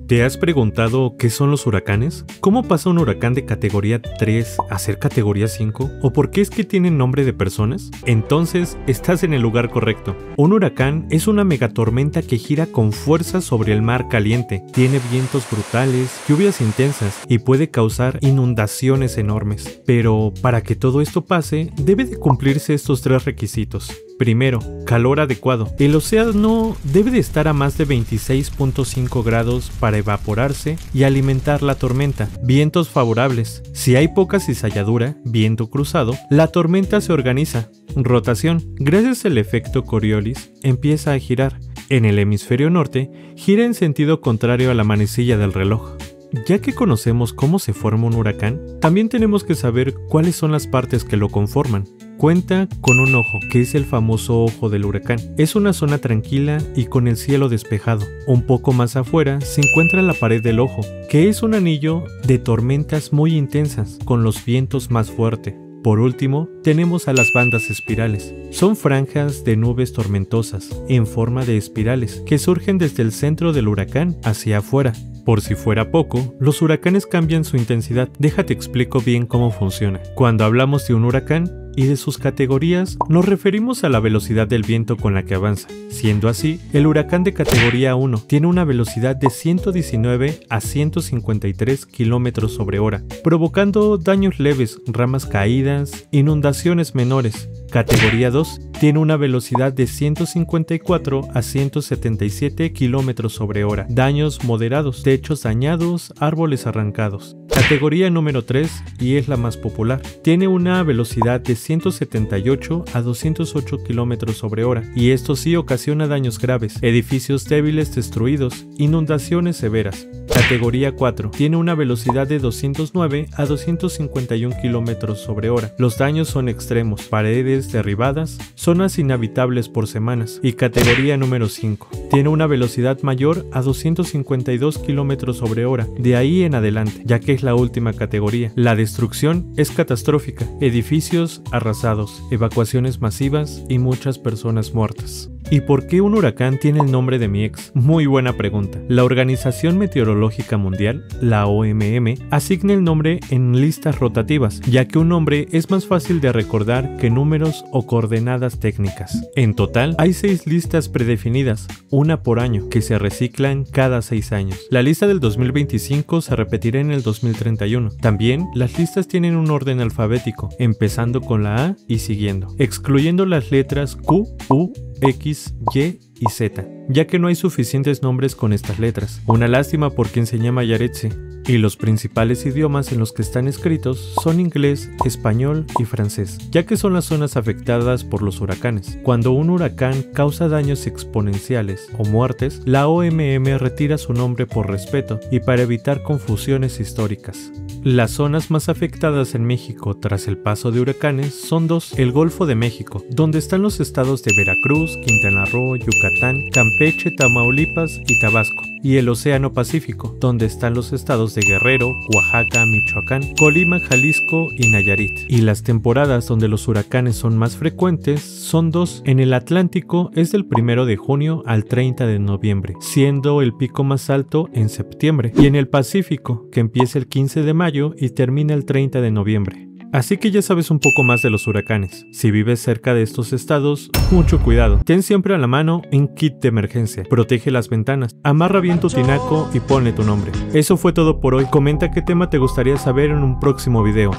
¿Te has preguntado qué son los huracanes? ¿Cómo pasa un huracán de categoría 3 a ser categoría 5? ¿O por qué es que tienen nombre de personas? Entonces, estás en el lugar correcto. Un huracán es una megatormenta que gira con fuerza sobre el mar caliente, tiene vientos brutales, lluvias intensas y puede causar inundaciones enormes. Pero, para que todo esto pase, debe de cumplirse estos tres requisitos. Primero, calor adecuado. El océano debe de estar a más de 26.5 grados para evaporarse y alimentar la tormenta. Vientos favorables. Si hay poca cizalladura, viento cruzado, la tormenta se organiza. Rotación. Gracias al efecto Coriolis, empieza a girar. En el hemisferio norte, gira en sentido contrario a la manecilla del reloj. Ya que conocemos cómo se forma un huracán, también tenemos que saber cuáles son las partes que lo conforman. Cuenta con un ojo, que es el famoso ojo del huracán. Es una zona tranquila y con el cielo despejado. Un poco más afuera se encuentra la pared del ojo, que es un anillo de tormentas muy intensas, con los vientos más fuertes. Por último, tenemos a las bandas espirales. Son franjas de nubes tormentosas, en forma de espirales, que surgen desde el centro del huracán hacia afuera. Por si fuera poco, los huracanes cambian su intensidad. Déjate explico bien cómo funciona. Cuando hablamos de un huracán y de sus categorías, nos referimos a la velocidad del viento con la que avanza. Siendo así, el huracán de categoría 1 tiene una velocidad de 119 a 153 km sobre hora, provocando daños leves, ramas caídas, inundaciones menores. Categoría 2 tiene una velocidad de 154 a 177 km sobre hora, daños moderados, techos dañados, árboles arrancados. Categoría número 3, y es la más popular, tiene una velocidad de 178 a 208 km sobre hora, y esto sí ocasiona daños graves, edificios débiles destruidos, inundaciones severas. Categoría 4 tiene una velocidad de 209 a 251 km sobre hora. Los daños son extremos, paredes derribadas, zonas inhabitables por semanas. Y categoría número 5 tiene una velocidad mayor a 252 km sobre hora, de ahí en adelante, ya que es la última categoría. La destrucción es catastrófica, edificios arrasados, evacuaciones masivas y muchas personas muertas. ¿Y por qué un huracán tiene el nombre de mi ex? Muy buena pregunta. La Organización Meteorológica Mundial, la OMM, asigna el nombre en listas rotativas, ya que un nombre es más fácil de recordar que números o coordenadas técnicas. En total, hay 6 listas predefinidas, una por año, que se reciclan cada 6 años. La lista del 2025 se repetirá en el 2031. También, las listas tienen un orden alfabético, empezando con la A y siguiendo, excluyendo las letras Q, U, X, Y y Z, ya que no hay suficientes nombres con estas letras. Una lástima por quien se llama Yaretsi. Y los principales idiomas en los que están escritos son inglés, español y francés, ya que son las zonas afectadas por los huracanes. Cuando un huracán causa daños exponenciales o muertes, la OMM retira su nombre por respeto y para evitar confusiones históricas. Las zonas más afectadas en México tras el paso de huracanes son dos: el Golfo de México, donde están los estados de Veracruz, Quintana Roo, Yucatán, Campeche, Tamaulipas y Tabasco, y el Océano Pacífico, donde están los estados de Guerrero, Oaxaca, Michoacán, Colima, Jalisco y Nayarit. Y las temporadas donde los huracanes son más frecuentes son dos. En el Atlántico es del 1 de junio al 30 de noviembre, siendo el pico más alto en septiembre, y en el Pacífico, que empieza el 15 de mayo y termina el 30 de noviembre. Así que ya sabes un poco más de los huracanes. Si vives cerca de estos estados, mucho cuidado. Ten siempre a la mano un kit de emergencia. Protege las ventanas, amarra bien tu tinaco y ponle tu nombre. Eso fue todo por hoy. Comenta qué tema te gustaría saber en un próximo video.